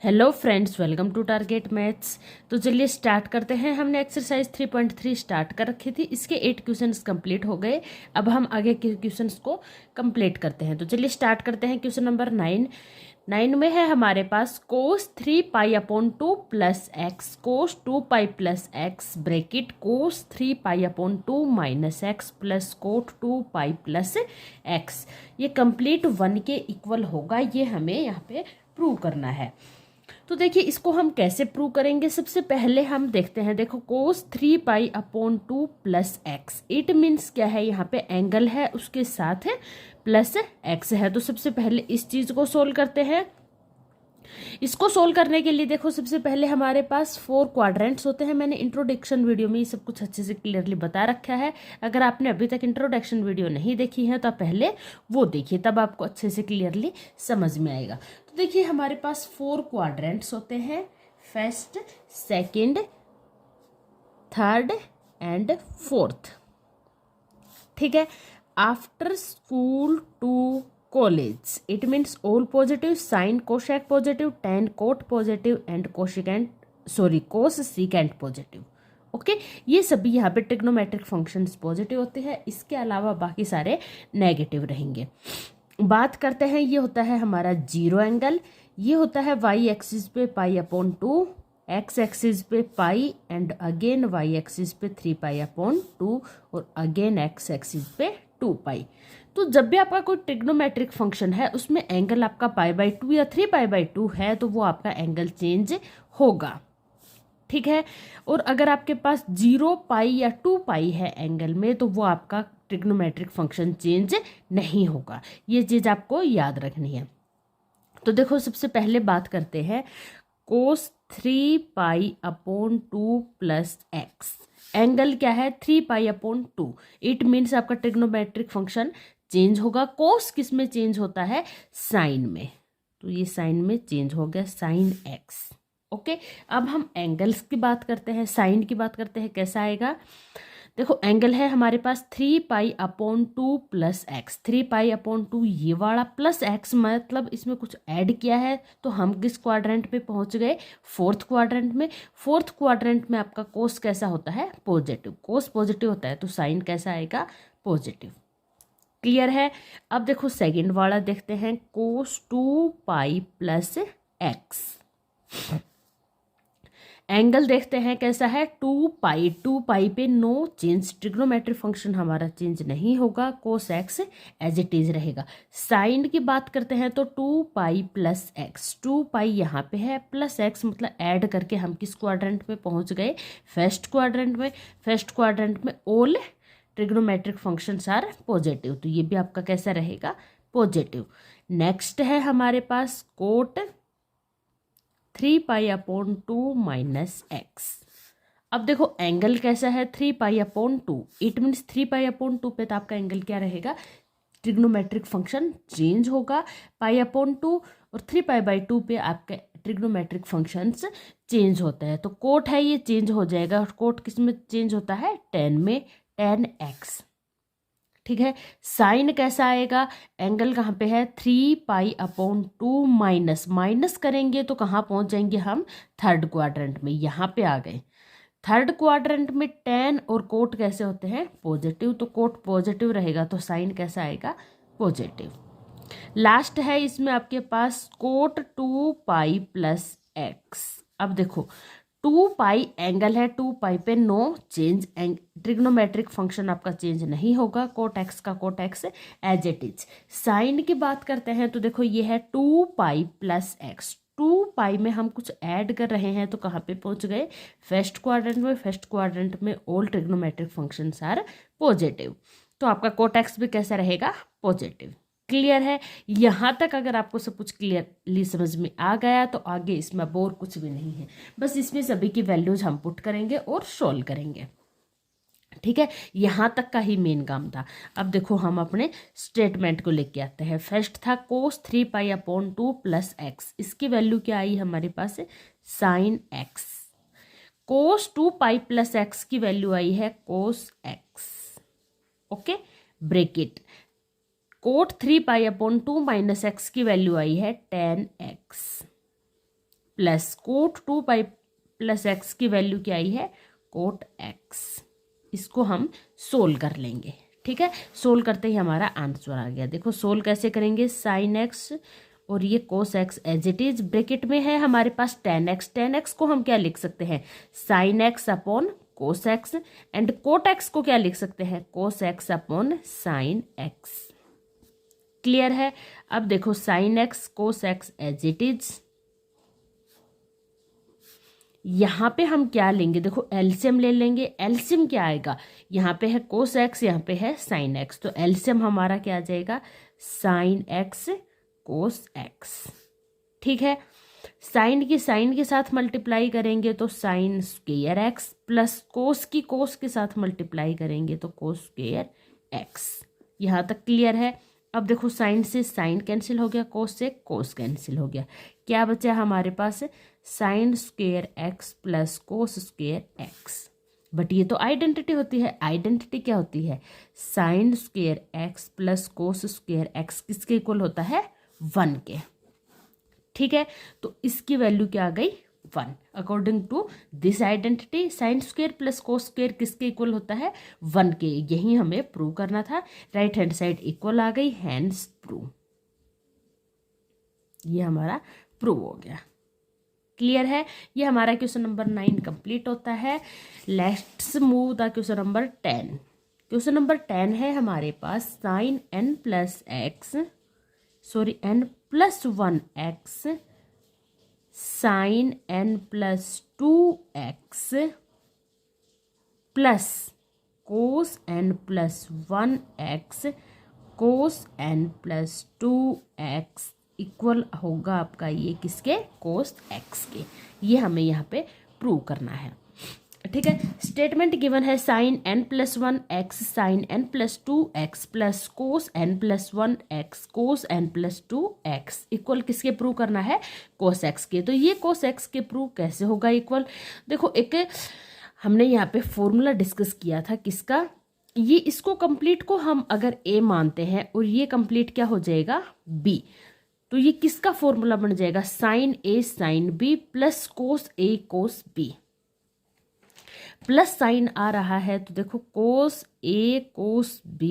Hello friends, welcome to target maths. तो चलिए start करते हैं। हमने एक्सरसाइज 3.3 स्टार्ट कर रखी थी। इसके 8 क्वेश्चंस कंप्लीट हो गए। अब हम आगे के क्वेश्चंस को कंप्लीट करते हैं। तो चलिए स्टार्ट करते हैं। क्वेश्चन नंबर 9 में है हमारे पास कोस 3 पाई/2 plus x cos 2 pi plus x bracket cos 3 पाई/2 minus x plus cot 2 pi plus x. ये कंप्लीट 1 के इक्वल होगा। ये हमें यहाँ पे प्रूव करना है। तो देखिए इसको हम कैसे प्रूव करेंगे। सबसे पहले हम देखते हैं। देखो कोस 3 पाई/2 प्लस एक्स, इट मीन्स क्या है, यहाँ पे एंगल है उसके साथ है प्लस एक्स है। तो सबसे पहले इस चीज को सोल्व करते हैं। इसको सोल्व करने के लिए देखो सबसे पहले हमारे पास 4 क्वाड्रेंट्स होते हैं। मैंने इंट्रोडक्शन वीडियो में ये सब कुछ अच्छे से क्लियरली बता रखा है। अगर आपने अभी तक इंट्रोडक्शन वीडियो नहीं देखी है तो आप पहले वो देखिए, तब आपको अच्छे से क्लियरली समझ में आएगा। तो देखिए हमारे पास 4 क्वाड्रेंट्स होते हैं, first, second, third and fourth. ठीक है। After school to college, it means all positive, sine cosec positive, tan cot positive and cos secant positive. Okay, ये सभी यहाँ पे ट्रिग्नोमेट्रिक फंक्शंस पॉजिटिव होते हैं। इसके अलावा बाकी सारे नेगेटिव रहेंगे। बात करते हैं, ये होता है हमारा जीरो एंगल। ये होता है वाई एक्सिस पे पाई/2, एक्स एक्सिस पे पाई एंड अगेन वाई एक्सिस पे 3 पाई/2 और अगेन एक्स एक्सिस पे 2 पाई। तो जब भी आपका कोई ट्रिग्नोमेट्रिक फंक्शन है उसमें एंगल आपका पाई/2 या 3 पाई/2 है तो वो आपका एंगल चेंज होगा। ठीक है। और अगर आपके पास 0 पाई या 2 पाई है एंगल में तो वो आपका ट्रिग्नोमेट्रिक फंक्शन चेंज नहीं होगा। ये चीज आपको याद रखनी है। तो देखो सबसे पहले बात करते हैं कोस 3 पाई/2 प्लस एक्स। एंगल क्या है 3 पाई/2। इट मीन्स आपका ट्रिग्नोमेट्रिक फंक्शन चेंज होगा। कोस किस में चेंज होता है, साइन में। तो ये साइन में चेंज हो गया, साइन एक्स। ओके, अब हम एंगल्स की बात करते हैं, साइन की बात करते हैं। कैसा आएगा, देखो एंगल है हमारे पास 3 पाई/2 प्लस एक्स। 3 पाई/2 ये वाला प्लस एक्स, मतलब इसमें कुछ ऐड किया है। तो हम किस क्वाड्रेंट पे पहुंच गए, फोर्थ क्वाड्रेंट में। फोर्थ क्वाड्रेंट में आपका कोस कैसा होता है, पॉजिटिव। कोस पॉजिटिव होता है तो साइन कैसा आएगा, पॉजिटिव। क्लियर है। अब देखो सेकंड वाला देखते हैं, cos 2 pi plus x. Angle देखते हैं कैसा है, 2 पाई। 2 पाई पे नो चेंज, ट्रिग्नोमेट्रिक फंक्शन हमारा चेंज नहीं होगा, cos x as it is रहेगा। साइन की बात करते हैं तो 2 पाई प्लस एक्स। 2 पाई यहाँ पे है प्लस एक्स, मतलब ऐड करके हम किस क्वाड्रेंट में पहुंच गए, फर्स्ट क्वाड्रेंट में। फर्स्ट क्वाड्रेंट में all trigonometric functions are positive, तो ये भी आपका कैसा रहेगा, पॉजिटिव। नेक्स्ट है हमारे पास कोट 3 पाई/2 माइनस एक्स। अब देखो एंगल कैसा है 3 पाई/2। इट मीन्स 3 पाई/2 पे तो आपका एंगल क्या रहेगा, ट्रिग्नोमेट्रिक फंक्शन चेंज होगा। पाई/2 और 3 पाई/2 पे आपके ट्रिग्नोमेट्रिक फंक्शंस चेंज होते हैं। तो कोट है ये चेंज हो जाएगा। और कोट किस में चेंज होता है, टेन में, टेन एक्स। ठीक है। साइन कैसा आएगा, एंगल कहाँ पे है 3 पाई/2 माइनस, माइनस करेंगे तो कहाँ पहुंच जाएंगे हम, थर्ड क्वाड्रेंट में। यहाँ पे आ गए थर्ड क्वाड्रेंट में। टेन और कोट कैसे होते हैं, पॉजिटिव। तो कोट पॉजिटिव रहेगा तो साइन कैसा आएगा, पॉजिटिव। लास्ट है इसमें आपके पास कोट 2 पाई प्लस एक्स। अब देखो 2 पाई एंगल है, 2 पाई पे नो चेंज, ट्रिग्नोमेट्रिक फंक्शन आपका चेंज नहीं होगा। कोट एक्स का cot x as it is. Sine की बात करते हैं तो देखो ये है 2 पाई प्लस एक्स। 2 पाई में हम कुछ ऐड कर रहे हैं तो कहाँ पे पहुंच गए, फर्स्ट क्वाड्रेंट में। फर्स्ट क्वाड्रेंट में all trigonometric functions are positive, तो आपका कोट एक्स भी कैसा रहेगा, पॉजिटिव। क्लियर है। यहाँ तक अगर आपको सब कुछ क्लियरली समझ में आ गया तो आगे इसमें अब और कुछ भी नहीं है, बस इसमें सभी की वैल्यूज हम पुट करेंगे और सोल्व करेंगे। ठीक है, यहाँ तक का ही मेन काम था। अब देखो हम अपने स्टेटमेंट को लेके आते हैं। फर्स्ट था कोस 3 पाई/2 प्लस एक्स। इसकी वैल्यू क्या आई हमारे पास, sine x. Cos 2 pi plus x की वैल्यू आई है cos x. Okay, bracket. Cot 3 पाई/2 माइनस एक्स की वैल्यू आई है tan x. Plus cot 2 pi plus x की वैल्यू क्या आई है, कोट एक्स। इसको हम सोल्व कर लेंगे, ठीक है। सोल्व करते ही हमारा आंसर आ गया। देखो सोल्व कैसे करेंगे, साइन एक्स और ये cos x as it is, bracket में है हमारे पास टेन एक्स। टेन एक्स को हम क्या लिख सकते हैं, sine x upon cos x, and cot x को क्या लिख सकते हैं, cos x upon sine x. Clear है। अब देखो sine x cos x as it is, यहां पे हम क्या लेंगे, देखो एलसीएम ले लेंगे। एलसीएम क्या आएगा, यहाँ पे है कोस एक्स, यहाँ पे है साइन एक्स, तो एलसीएम हमारा क्या आ जाएगा, साइन एक्स कोस एक्स, ठीक है। साइन की साइन के साथ मल्टीप्लाई करेंगे तो साइन स्क्वायर एक्स, प्लस कोस की कोस के साथ मल्टीप्लाई करेंगे तो कोस स्क्वायर एक्स। यहाँ तक क्लियर है। अब देखो साइन से साइन कैंसिल हो गया, कोस से कोस कैंसिल हो गया, क्या बचा हमारे पास, sine square x plus cos square x. But ये तो आइडेंटिटी होती है, आइडेंटिटी क्या होती है, sine square x plus cos square x किसके इक्वल होता है, 1 के, ठीक है। तो इसकी वैल्यू क्या आ गई, 1। According to this identity sine square plus cos square किसके इक्वल होता है, 1 के। यही हमें प्रूव करना था। राइट हैंड साइड इक्वल आ गई, हैंड्स प्रूव, ये हमारा प्रूव हो गया। क्लियर है। ये हमारा क्वेश्चन नंबर 9 कंप्लीट होता है। Let's move the question number 10। Question number 10 है हमारे पास sine n plus x, sorry n plus 1 x, sine n plus 2 x plus cos n plus 1 x, cos n plus 2 x equal होगा आपका ये किसके, cos x के। ये हमें यहाँ पे प्रूव करना है, ठीक है। स्टेटमेंट गिवन है sine n plus 1 x sine n plus 2 x plus cos n plus 1 x cos n plus 2 x equal किसके प्रूव करना है, कोस एक्स के। तो ये कोस एक्स के प्रूव कैसे होगा इक्वल, देखो एक हमने यहाँ पे फॉर्मूला डिस्कस किया था किसका, ये इसको कंप्लीट को हम अगर a मानते हैं और ये कंप्लीट क्या हो जाएगा b, तो ये किसका फॉर्मूला बन जाएगा, sine a sine b plus cos a cos b। Plus sine आ रहा है तो देखो cos a cos b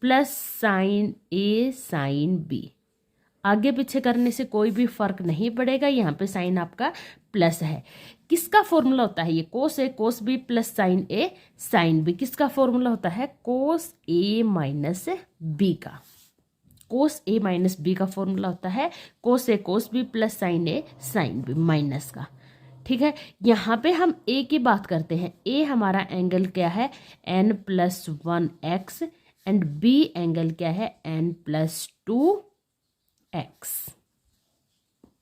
plus sine a sine b, आगे पीछे करने से कोई भी फर्क नहीं पड़ेगा, यहाँ पे साइन आपका प्लस है। किसका फॉर्मूला होता है ये, cos a cos b plus sine a sine b, किसका फॉर्मूला होता है, कोस a माइनस b का। कोस a माइनस b का फॉर्मूला होता है cos a cos b plus sine a sine b minus का, ठीक है। यहाँ पे हम a की बात करते हैं, a हमारा एंगल क्या है, n plus 1 x, and b angle क्या है, n प्लस 2 एक्स,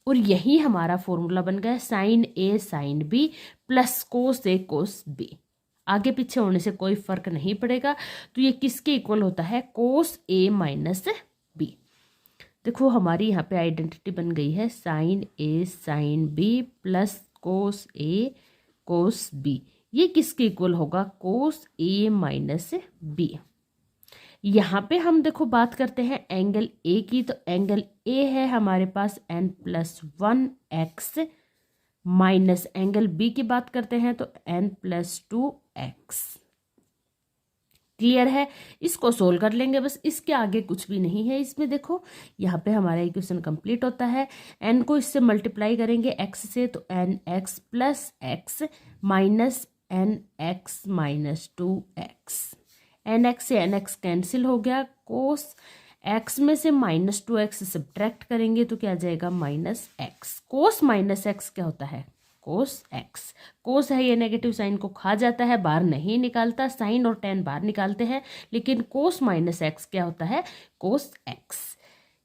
और यही हमारा फॉर्मूला बन गया sine a sine b plus cos a cos b। आगे पीछे होने से कोई फर्क नहीं पड़ेगा, तो ये किसके इक्वल होता है, कोस a माइनस b। देखो हमारी यहाँ पे आइडेंटिटी बन गई है sine a sine b plus cos a cos b, ये किसके इक्वल होगा, कोस a माइनस b। यहाँ पे हम देखो बात करते हैं एंगल a की, तो एंगल a है हमारे पास n plus 1 x, minus angle b की बात करते हैं तो n प्लस 2 एक्स। क्लियर है। इसको सोल्व कर लेंगे बस, इसके आगे कुछ भी नहीं है इसमें। देखो यहाँ पे हमारा इक्वेशन कंप्लीट होता है, n को इससे मल्टीप्लाई करेंगे x से तो n x plus x minus n x minus 2 x, n x से एन एक्स कैंसिल हो गया, कोस एक्स में से माइनस 2 एक्स सब्ट्रैक्ट करेंगे तो क्या आ जाएगा, माइनस एक्स। कोस माइनस एक्स क्या होता है, कोस एक्स। कोस है ये नेगेटिव साइन को खा जाता है, बाहर नहीं निकालता, साइन और टेन बाहर निकालते हैं, लेकिन कोस माइनस एक्स क्या होता है, कोस एक्स।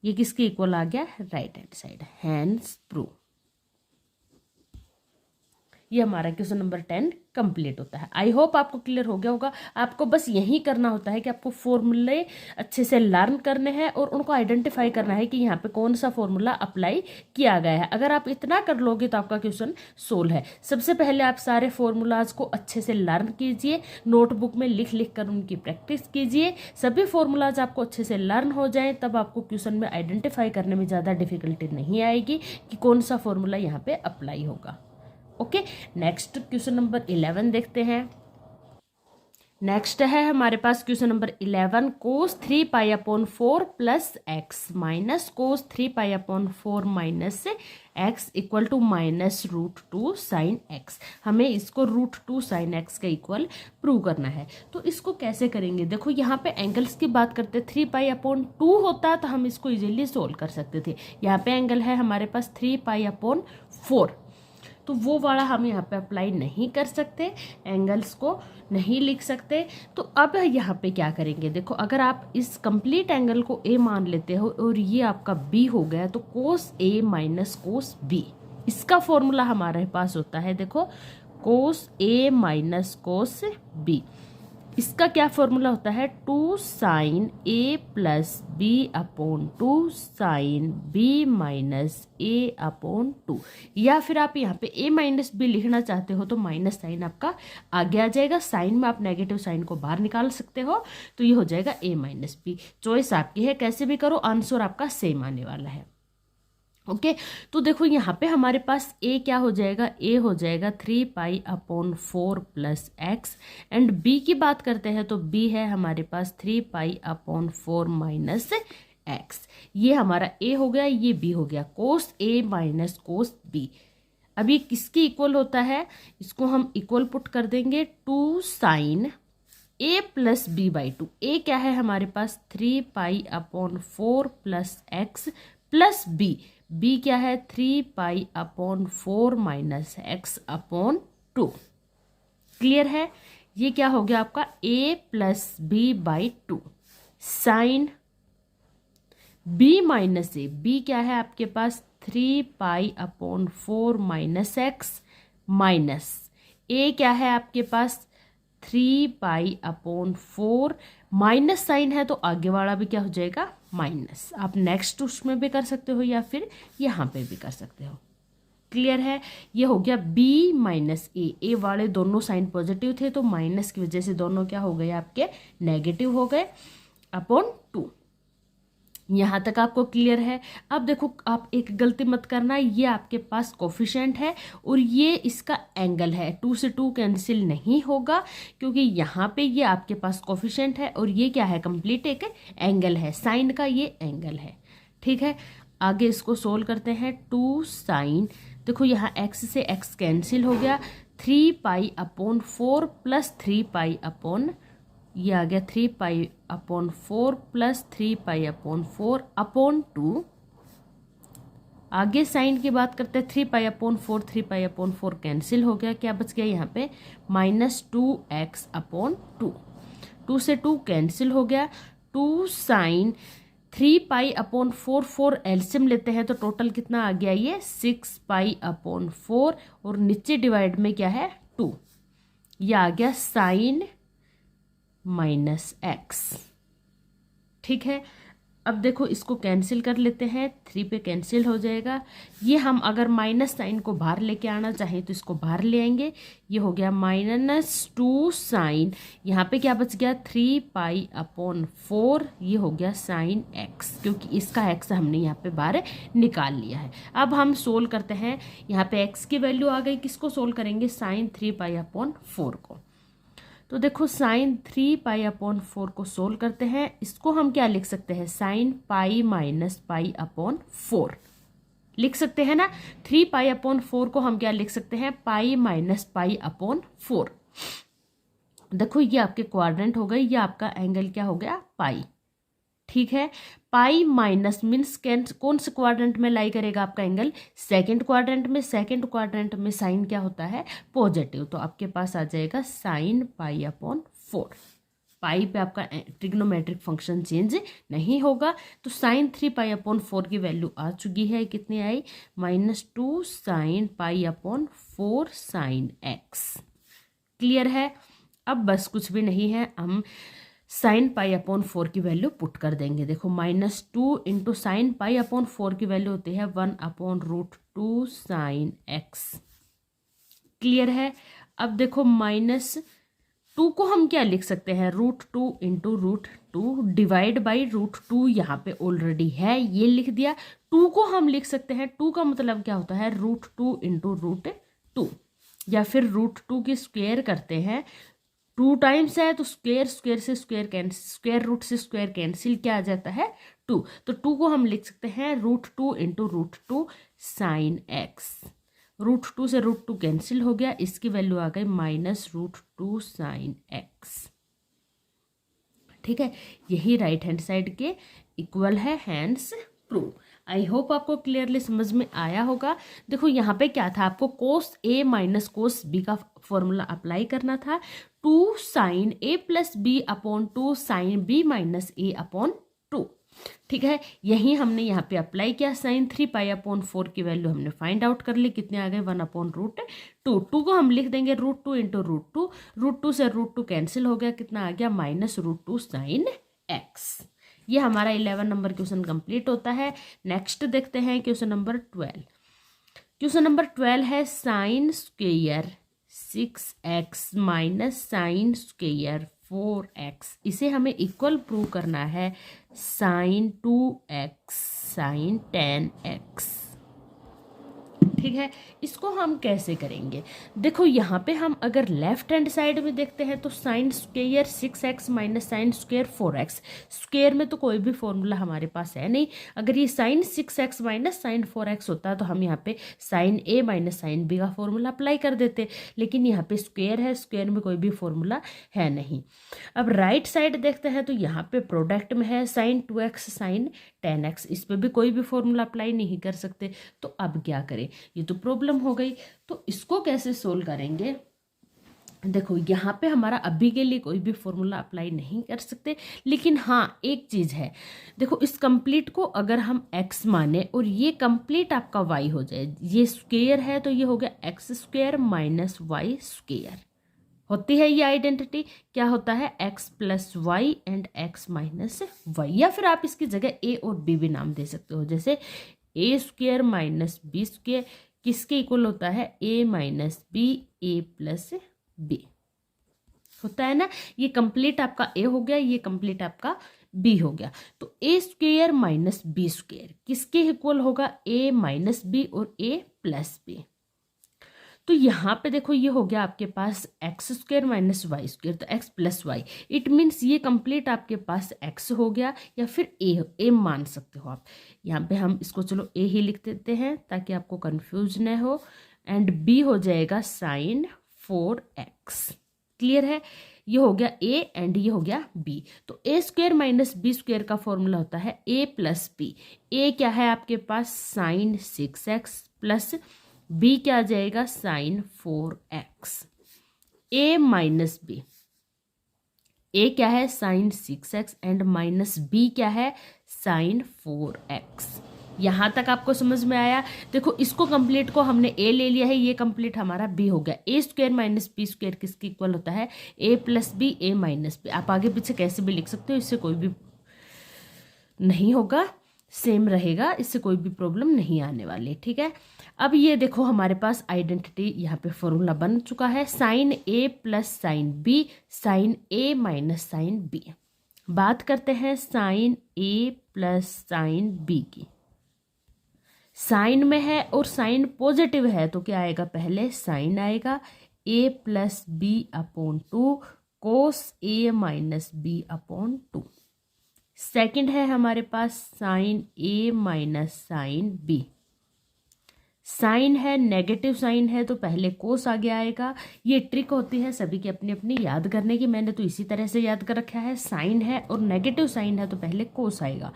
ये किसके इक्वल आ गया, right hand side, hands prove. ये हमारा क्वेश्चन नंबर 10 कंप्लीट होता है। आई होप आपको क्लियर हो गया होगा। आपको बस यही करना होता है कि आपको फॉर्मूले अच्छे से लर्न करने हैं और उनको आइडेंटिफाई करना है कि यहाँ पे कौन सा फॉर्मूला अप्लाई किया गया है। अगर आप इतना कर लोगे तो आपका क्वेश्चन सोल्व है। सबसे पहले आप सारे फॉर्मूलाज को अच्छे से लर्न कीजिए, नोटबुक में लिख लिख कर उनकी प्रैक्टिस कीजिए। सभी फॉर्मूलाज आपको अच्छे से लर्न हो जाएं, तब आपको क्वेश्चन में आइडेंटिफाई करने में ज़्यादा डिफिकल्टी नहीं आएगी कि कौन सा फॉर्मूला यहाँ पे अप्लाई होगा। ओके, नेक्स्ट क्वेश्चन नंबर 11 देखते हैं। नेक्स्ट है हमारे पास question number 11, cos 3 pi upon 4 plus x minus cos 3 pi upon 4 minus x equal to minus √2 sine x. हमें इसको √2 साइन एक्स का इक्वल प्रूव करना है। तो इसको कैसे करेंगे? देखो यहाँ पे एंगल्स की बात करते, 3 पाई अपॉन 2 होता तो हम इसको इजीली सोल्व कर सकते थे। यहाँ पे एंगल है हमारे पास 3 पाई अपॉन 4, तो वो वाला हम यहाँ पे अप्लाई नहीं कर सकते, एंगल्स को नहीं लिख सकते। तो अब यहाँ पे क्या करेंगे? देखो, अगर आप इस कंप्लीट एंगल को ए मान लेते हो और ये आपका बी हो गया, तो कोस ए माइनस कोस बी, इसका फॉर्मूला हमारे पास होता है। देखो, कोस ए माइनस कोस बी, इसका क्या फॉर्मूला होता है? 2 साइन ए plus B upon 2 sine B minus ए अपॉन 2। या फिर आप यहाँ पे ए माइनस बी लिखना चाहते हो तो माइनस साइन आपका आगे आ जाएगा। साइन में आप नेगेटिव साइन को बाहर निकाल सकते हो, तो ये हो जाएगा ए माइनस बी। चॉइस आपकी है, कैसे भी करो, आंसर आपका सेम आने वाला है। ओके, तो देखो यहाँ पे हमारे पास ए क्या हो जाएगा? ए हो जाएगा 3 पाई upon 4 plus x. And b की बात करते हैं तो बी है हमारे पास 3 पाई अपॉन 4 माइनस एक्स। ये हमारा ए हो गया, ये बी हो गया, कोस ए माइनस कोस बी। अब ये किसके इक्वल होता है? इसको हम इक्वल पुट कर देंगे 2 sine A plus B by 2। A क्या है हमारे पास? 3 पाई upon 4 plus x plus B. B क्या है? 3 पाई upon 4 minus x upon 2। Clear है? ये क्या हो गया आपका? a plus B by 2 sine b minus A. B क्या है आपके पास? 3 पाई upon 4 minus x minus A क्या है आपके पास? 3 पाई अपॉन 4, माइनस साइन है तो आगे वाला भी क्या हो जाएगा? माइनस। आप नेक्स्ट उसमें भी कर सकते हो या फिर यहाँ पे भी कर सकते हो। क्लियर है? ये हो गया b माइनस ए। ए वाले दोनों साइन पॉजिटिव थे तो माइनस की वजह से दोनों क्या हो गए आपके? नेगेटिव हो गए अपॉन 2। यहाँ तक आपको क्लियर है? अब देखो, आप एक गलती मत करना, ये आपके पास कोफिशिएंट है और ये इसका एंगल है। 2 से 2 कैंसिल नहीं होगा क्योंकि यहाँ पे ये आपके पास कोफिशिएंट है और ये क्या है? कंप्लीट एक एंगल है, साइन का ये एंगल है। ठीक है, आगे इसको सोल्व करते हैं। 2 साइन, देखो यहाँ x से x कैंसिल हो गया, 3 पाई अपॉन 4 प्लस 3 पाई अपॉन, ये आ गया 3 पाई अपॉन 4 प्लस 3 पाई अपॉन 4 अपॉन 2। आगे साइन की बात करते हैं, 3 पाई अपॉन 4, 3 पाई अपॉन 4 कैंसिल हो गया, क्या बच गया यहाँ पे? Minus 2x upon 2। 2 से 2 कैंसिल हो गया, 2 साइन 3 पाई अपॉन 4, 4 एलसीएम लेते हैं तो टोटल कितना आ गया? ये 6 पाई अपॉन 4 और नीचे डिवाइड में क्या है? 2। ये आ गया साइन माइनस एक्स। ठीक है, अब देखो इसको कैंसिल कर लेते हैं, 3 पे कैंसिल हो जाएगा। ये हम अगर माइनस साइन को बाहर लेके आना चाहें तो इसको बाहर ले आएंगे। ये हो गया माइनस 2 साइन, यहाँ पे क्या बच गया? 3 पाई अपॉन 4, ये हो गया साइन एक्स, क्योंकि इसका एक्स हमने यहाँ पे बाहर निकाल लिया है। अब हम सोल्व करते हैं, यहाँ पे एक्स की वैल्यू आ गई, किसको सोल्व करेंगे? साइन 3 पाई अपॉन 4 को। तो देखो, साइन 3 पाई अपॉन 4 को सोल्व करते हैं, इसको हम क्या लिख सकते हैं? Sine pi minus pi upon 4 लिख सकते हैं ना। 3 पाई अपॉन 4 को हम क्या लिख सकते हैं? Pi minus pi upon 4। देखो, ये आपके क्वाड्रेंट हो गए, ये आपका एंगल क्या हो गया? पाई। ठीक है, पाई माइनस मीन्स कौन से क्वाड्रेंट में लाई करेगा आपका एंगल? सेकंड क्वाड्रेंट में। सेकंड क्वाड्रेंट में साइन क्या होता है? पॉजिटिव, तो आपके पास आ जाएगा साइन पाई अपॉन 4। पाई पे आपका ट्रिग्नोमेट्रिक फंक्शन चेंज नहीं होगा। तो साइन 3π/4 की वैल्यू आ चुकी है, कितनी आई, -2 sin π/4 sin x। क्लियर है। अब बस कुछ भी नहीं है, हम साइन π/4 की वैल्यू पुट कर देंगे। देखो -2 इंटू साइन π/4 की वैल्यू होती है 1/√2 sin x। क्लियर है। अब देखो -2 को हम क्या लिख सकते हैं, √2 इंटू √2 डिवाइड बाई √2 यहाँ पे ऑलरेडी है, ये लिख दिया। 2 को हम लिख सकते हैं, 2 का मतलब क्या होता है, √2 इंटू √2, या फिर √2 की स्क्वायर करते हैं, 2 टाइम्स है तो स्क्वायर से स्क्वायर कैंसिल, स्क्वायर रूट से स्क्वायर कैंसिल, क्या आ जाता है 2। तो 2 को हम लिख सकते हैं √2 इंटू √2 साइन x। √2 से √2 कैंसिल हो गया, इसकी वैल्यू आ गई -√2 साइन x। ठीक है, यही राइट हैंड साइड के इक्वल है, हैंस प्रूव। आई होप आपको क्लियरली समझ में आया होगा। देखो यहाँ पे क्या था, आपको cos a minus cos b का फॉर्मूला अप्लाई करना था, 2 sin a plus b upon 2 sin b minus a upon 2। ठीक है, यही हमने यहाँ पे अप्लाई किया। sin 3π/4 की वैल्यू हमने फाइंड आउट कर ली, कितने आ गए, 1/√2। 2 को हम लिख देंगे √2 इंटू √2, √2 से √2 कैंसिल हो गया, कितना आ गया, -√2 sin x। ये हमारा 11 नंबर क्वेश्चन कंप्लीट होता है। नेक्स्ट देखते हैं क्वेश्चन नंबर 12। क्वेश्चन नंबर 12 है sine square 6x minus sine square 4x, इसे हमें इक्वल प्रूव करना है साइन 2x साइन 10x। ठीक है, इसको हम कैसे करेंगे, देखो यहाँ पे हम अगर लेफ्ट हैंड साइड में देखते हैं तो sine square 6x minus sine square 4x, square में तो कोई भी फॉर्मूला हमारे पास है नहीं। अगर ये sign 6x minus sine 4x होता तो हम यहाँ पे sine a minus sine b का फॉर्मूला अप्लाई कर देते, लेकिन यहाँ पे स्क्वेयर है, स्क्वेयर में कोई भी फॉर्मूला है नहीं। अब राइट साइड देखते हैं तो यहाँ पे प्रोडक्ट में है साइन 2x साइन 10x, इस पर भी कोई भी फॉर्मूला अप्लाई नहीं कर सकते। तो अब क्या करें, ये तो प्रॉब्लम हो गई। तो इसको कैसे सोल्व करेंगे, देखो यहाँ पे हमारा अभी के लिए कोई भी फॉर्मूला अप्लाई नहीं कर सकते, लेकिन हाँ एक चीज़ है, देखो इस कंप्लीट को अगर हम x माने और ये कंप्लीट आपका y हो जाए, ये स्क्वेयर है तो ये हो गया x square minus y square, होती है ये आइडेंटिटी, क्या होता है x plus y and x minus y, या फिर आप इसकी जगह a और b भी नाम दे सकते हो, जैसे a square minus b square किसके इक्वल होता है, a minus b a plus b होता है ना। ये कंप्लीट आपका a हो गया, ये कंप्लीट आपका b हो गया। तो a square minus b square किसके इक्वल होगा, a माइनस बी और a प्लस b। तो यहाँ पे देखो ये हो गया आपके पास x square minus y square, तो x plus y, it means ये कंप्लीट आपके पास एक्स हो गया, या फिर ए मान सकते हो आप। यहाँ पे हम इसको चलो ए ही लिख देते हैं ताकि आपको कंफ्यूज न हो, एंड बी हो जाएगा साइन 4x। क्लियर है, ये हो गया ए एंड ये हो गया बी। तो ए स्क्वेयर माइनस बी स्क्वेयर का फॉर्मूला होता है ए प्लस बी। ए क्या है आपके पास साइन 6x प्लस b क्या आ जाएगा sine 4x। a minus b, a क्या है sign 6x and minus b क्या है साइन 4x। यहाँ तक आपको समझ में आया। देखो इसको कंप्लीट को हमने a ले लिया है, ये कंप्लीट हमारा b हो गया। a square minus b square किसके इक्वल होता है, a plus b a minus b. आप आगे पीछे कैसे भी लिख सकते हो, इससे कोई भी नहीं होगा, सेम रहेगा, इससे कोई भी प्रॉब्लम नहीं आने वाली। ठीक है, अब ये देखो हमारे पास आइडेंटिटी यहाँ पे फॉर्मूला बन चुका है, sine a plus sine b sine a minus sine b। बात करते हैं sine a plus sine b की। साइन में है और साइन पॉजिटिव है तो क्या आएगा, पहले साइन आएगा, a plus B upon 2 cos a minus b upon 2। Second है हमारे पास sine a minus sine b। Sign है, नेगेटिव साइन है तो पहले कोस आगे आएगा। ये ट्रिक होती है सभी की अपनी अपनी याद करने की, मैंने तो इसी तरह से याद कर रखा है। साइन है और नेगेटिव साइन है तो पहले कोस आएगा,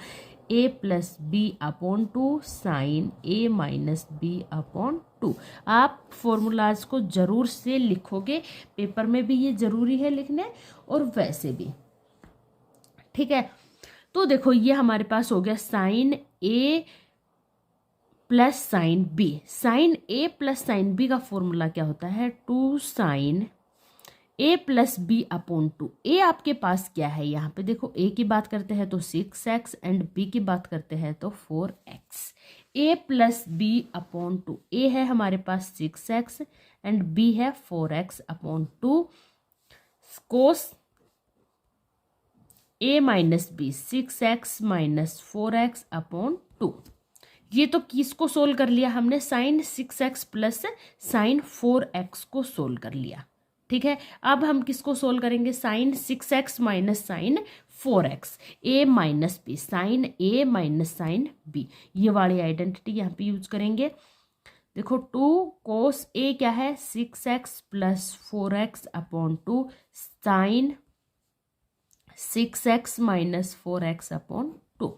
a plus B upon 2 sine a minus b upon 2। आप फॉर्मूलाज को जरूर से लिखोगे, पेपर में भी ये जरूरी है लिखने और वैसे भी। ठीक है। तो देखो ये हमारे पास हो गया साइन ए प्लस साइन बी। साइन ए प्लस साइन बी का फॉर्मूला क्या होता है, 2 साइन ए प्लस बी अपॉन 2। ए आपके पास क्या है, यहाँ पे देखो ए की बात करते हैं तो 6x एंड बी की बात करते हैं तो 4x। A plus B upon 2, a है हमारे पास 6x एंड बी है 4x upon 2। Cos a minus b 6x minus 4x upon 2। ये तो किसको सोल्व कर लिया हमने, sign 6x plus sine 4x को सोल्व कर लिया। ठीक है, अब हम किसको सोल्व करेंगे, sine 6x minus sine 4x, a minus b, sine a minus sine b, ये वाली आइडेंटिटी यहाँ पे यूज करेंगे। देखो 2 कोस ए क्या है 6x plus 4x upon 2 sine 6x minus 4x upon 2।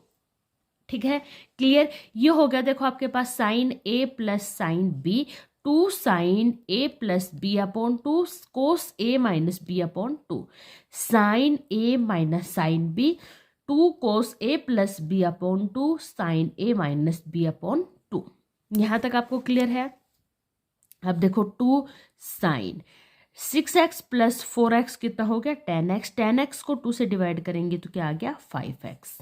ठीक है, क्लियर, ये हो गया। देखो आपके पास sine A plus sine b, 2 sine A plus B upon 2 cos a minus b upon 2, sine a minus sine b 2 cos a plus B upon 2 sine a minus b upon 2। यहाँ तक आपको clear है। अब देखो 2 sine 6x plus 4x कितना हो गया 10x, 10x को 2 से डिवाइड करेंगे तो क्या आ गया 5x।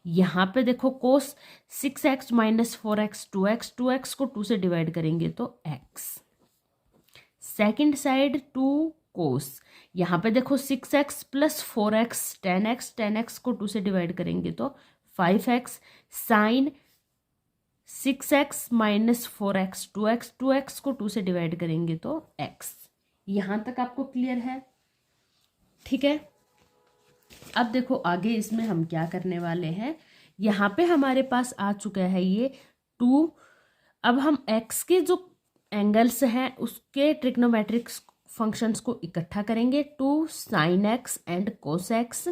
यहाँ पे देखो कोस 6x minus 4x 2x, 2x को 2 से डिवाइड करेंगे तो x। सेकेंड साइड 2 कोस, यहाँ पे देखो 6x plus 4x 10x, 10x को 2 से डिवाइड करेंगे तो 5x, sign 6x minus 4x 2x, 2x को 2 से डिवाइड करेंगे तो x। यहाँ तक आपको क्लियर है। ठीक है, अब देखो आगे इसमें हम क्या करने वाले हैं, यहाँ पे हमारे पास आ चुका है ये 2। अब हम x के जो एंगल्स हैं उसके ट्रिग्नोमेट्रिक फंक्शंस को इकट्ठा करेंगे, 2 sine x and cos x।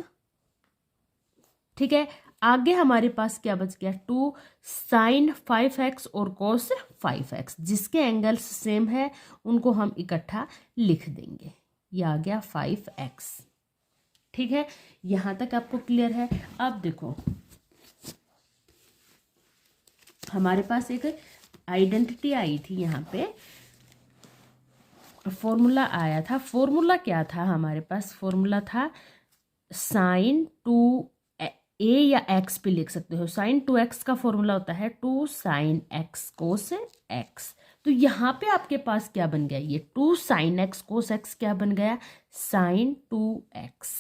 ठीक है, आगे हमारे पास क्या बच गया 2 साइन 5x और कोस 5x, जिसके एंगल्स सेम है उनको हम इकट्ठा लिख देंगे, ये आ गया 5x। ठीक है, यहाँ तक आपको क्लियर है। अब देखो हमारे पास एक आइडेंटिटी आई थी, यहाँ पे फॉर्मूला आया था। फॉर्मूला क्या था हमारे पास, फॉर्मूला था साइन 2a या x पे लिख सकते हो। साइन 2x का फॉर्मूला होता है 2 साइन x कोस x। तो यहाँ पे आपके पास क्या बन गया, ये 2 साइन x कोस x क्या बन गया, साइन 2x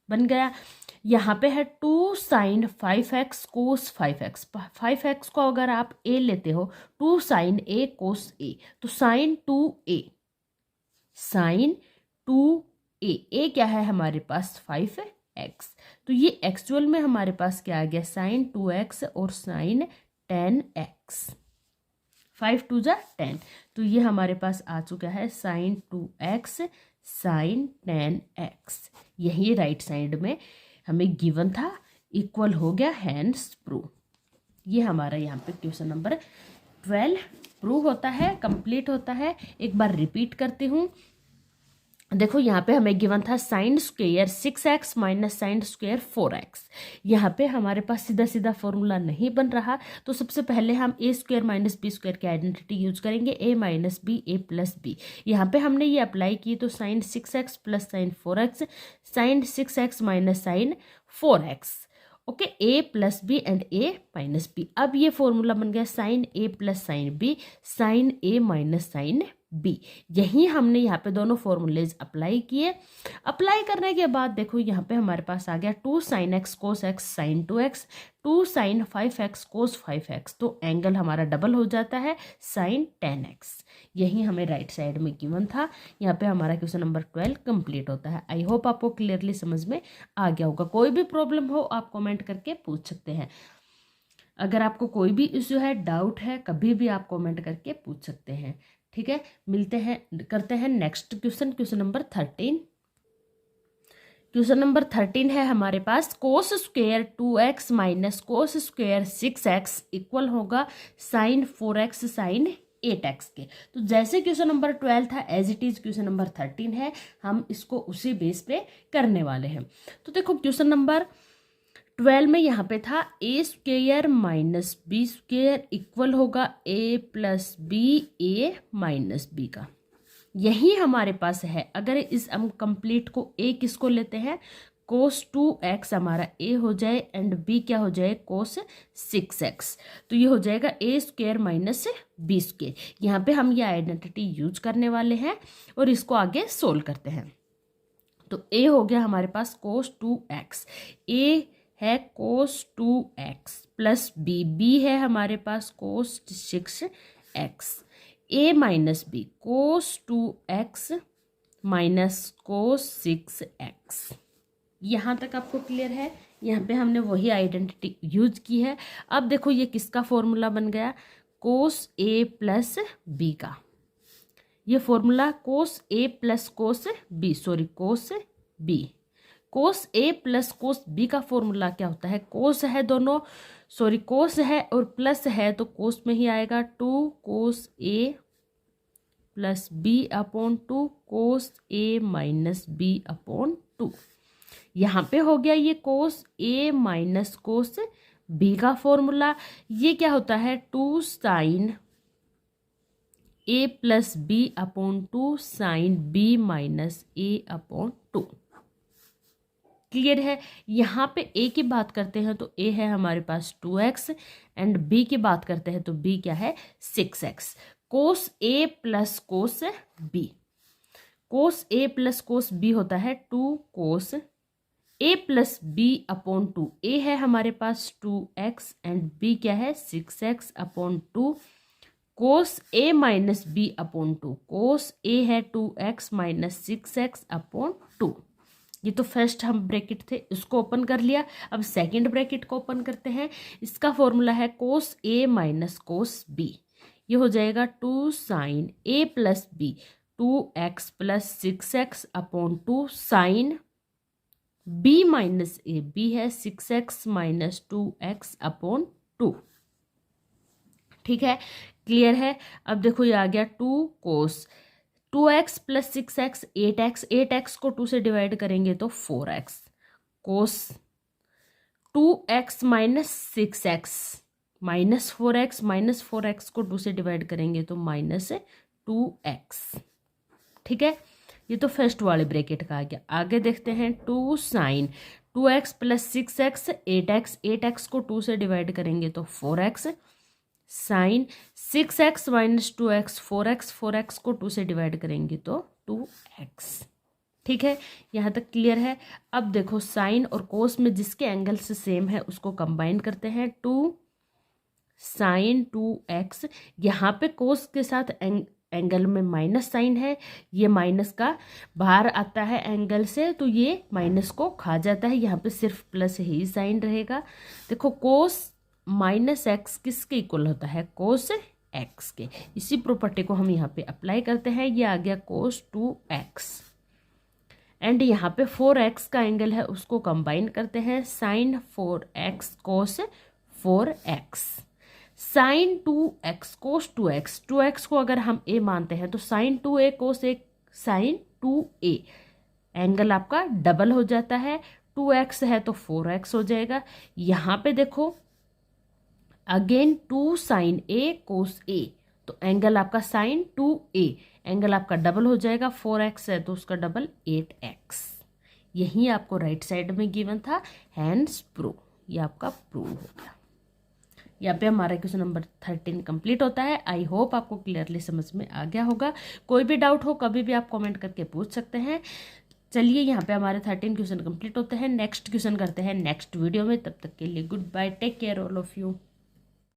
बन गया। यहाँ पे है 2 sine 5x cos 5x, 5x को अगर आप a लेते हो 2 साइन a कोस a, तो sine 2a, sine 2a, a क्या है हमारे पास 5x, तो ये एक्चुअल में हमारे पास क्या आ गया साइन 2x और साइन 10x, 5 2 जा 10, तो ये हमारे पास आ चुका है साइन 2x साइन 10x। यही राइट साइड में हमें गिवन था, इक्वल हो गया, हैंस प्रूव। ये हमारा यहाँ पे क्वेश्चन नंबर 12 प्रूव होता है, कंप्लीट होता है। एक बार रिपीट करती हूँ। देखो यहाँ पे हमें गिवन था sine square 6x minus sine square 4x। यहाँ पे हमारे पास सीधा सीधा फॉर्मूला नहीं बन रहा, तो सबसे पहले हम a square minus b square की आइडेंटिटी यूज करेंगे, a minus b a plus b. यहाँ पे हमने ये अप्लाई की तो sine 6x plus sine 4x, sine 6x minus sine 4x, okay, a plus b and a minus b. अब ये फॉर्मूला बन गया sine A plus sine b, sine a minus sine b. यही हमने यहाँ पे दोनों फॉर्मूलेज अप्लाई किए। अप्लाई करने के बाद देखो यहाँ पे हमारे पास आ गया 2 sine x cos x sine 2x, 2 sine 5x cos 5x, तो एंगल हमारा डबल हो जाता है साइन 10x। यही हमें राइट साइड में गिवन था। यहाँ पे हमारा क्वेश्चन नंबर 12 कंप्लीट होता है। आई होप आपको क्लियरली समझ में आ गया होगा। कोई भी प्रॉब्लम हो आप कमेंट करके पूछ सकते हैं। अगर आपको कोई भी इश्यू है, डाउट है, कभी भी आप कमेंट करके पूछ सकते हैं। ठीक है, मिलते हैं, करते हैं next question, question number 13। Question number 13 है हमारे पास cos square 2x minus cos square 6x equal होगा साइन 4x साइन 8x के। तो जैसे क्वेश्चन नंबर 12 था as it is question number 13 है, हम इसको उसी बेस पे करने वाले हैं। तो देखो क्वेश्चन नंबर 12 में यहाँ पे था a square minus b square equal होगा a plus b a minus b का। यही हमारे पास है। अगर इस हम कंप्लीट को ए किसको लेते हैं, कोस 2x हमारा ए हो जाए एंड बी क्या हो जाए, कोस 6x। तो ये हो जाएगा ए स्क्वेयर माइनस बी स्क्वेयर। यहाँ पे हम ये आइडेंटिटी यूज करने वाले हैं और इसको आगे सोल्व करते हैं। तो ए हो गया हमारे पास कोस 2x, ए है कोस 2x प्लस बी है हमारे पास कोस 6x, ए माइनस बी कोस 2x माइनस कोस 6x। यहाँ तक आपको क्लियर है। यहाँ पे हमने वही आइडेंटिटी यूज की है। अब देखो ये किसका फॉर्मूला बन गया, कोस ए प्लस बी का। ये formula cos a plus cos b, sorry cos b, cos a plus cos b का फॉर्मूला क्या होता है, कोस है दोनों, सॉरी कोस है और प्लस है तो कोस में ही आएगा 2 cos a plus B upon 2 cos a minus b upon 2। यहाँ पे हो गया ये cos a minus cos b का फॉर्मूला। ये क्या होता है 2 साइन ए plus B upon 2 sine B minus ए अपॉन 2। क्लियर है। यहाँ पे ए की बात करते हैं तो ए है हमारे पास 2x एंड बी की बात करते हैं तो बी क्या है 6x। Cos a plus cos b, cos a plus cos B होता है 2 cos a plus B upon 2। A है हमारे पास 2x एंड बी क्या है 6x upon 2 cos a minus b upon 2। Cos ए है 2x माइनस 6x अपॉन 2। ये तो first हम ब्रैकेट थे, इसको ओपन कर लिया। अब सेकंड ब्रैकेट को ओपन करते हैं। इसका फॉर्मूला है कोस ए माइनस कोस बी। ये हो जाएगा 2 साइन ए plus b 2x plus 6x upon 2 sine B minus ए, बी है 6x माइनस 2x अपॉन 2। ठीक है, क्लियर है। अब देखो ये आ गया 2 कोस 2x plus 6x 8x, 8x को 2 से डिवाइड करेंगे तो 4x, कोस 2x minus 6x minus 4x को 2 से डिवाइड करेंगे तो माइनस 2x। ठीक है, ये तो फर्स्ट वाले ब्रैकेट का आ गया। आगे देखते हैं 2 sign 2x plus 6x 8x, 8x को 2 से डिवाइड करेंगे तो 4x sine 6x minus 2x 4x को 2 से डिवाइड करेंगे तो 2x। ठीक है, यहाँ तक क्लियर है। अब देखो साइन और कोस में जिसके एंगल से सेम है उसको कंबाइन करते हैं 2 साइन 2x। यहाँ पे कोस के साथ एंगल में माइनस साइन है, ये माइनस का बाहर आता है एंगल से तो ये माइनस को खा जाता है। यहाँ पे सिर्फ प्लस ही साइन रहेगा। देखो कोस माइनस एक्स किसके इक्वल होता है, कोस एक्स के। इसी प्रॉपर्टी को हम यहाँ पे अप्लाई करते हैं। ये आ गया कोस 2x एंड यहाँ पे 4x का एंगल है उसको कंबाइन करते हैं साइन 4x कोस 4x साइन 2x कोस 2x। 2x को अगर हम a मानते हैं तो sine 2a cos a sine 2a, angle आपका डबल हो जाता है। 2x है तो 4x हो जाएगा। यहाँ पे देखो again 2 sine a cos a, तो एंगल आपका साइन 2a, एंगल आपका डबल हो जाएगा। 4x है तो उसका डबल 8x। यही आपको राइट साइड में गिवन था, हैंस प्रूव। ये आपका प्रूव हो गया। यहाँ पे हमारा क्वेश्चन नंबर 13 कंप्लीट होता है। आई होप आपको क्लियरली समझ में आ गया होगा। कोई भी डाउट हो कभी भी आप कमेंट करके पूछ सकते हैं। चलिए यहाँ पे हमारे 13 क्वेश्चन कंप्लीट होते हैं। नेक्स्ट क्वेश्चन करते हैं नेक्स्ट वीडियो में। तब तक के लिए goodbye, take care all of you.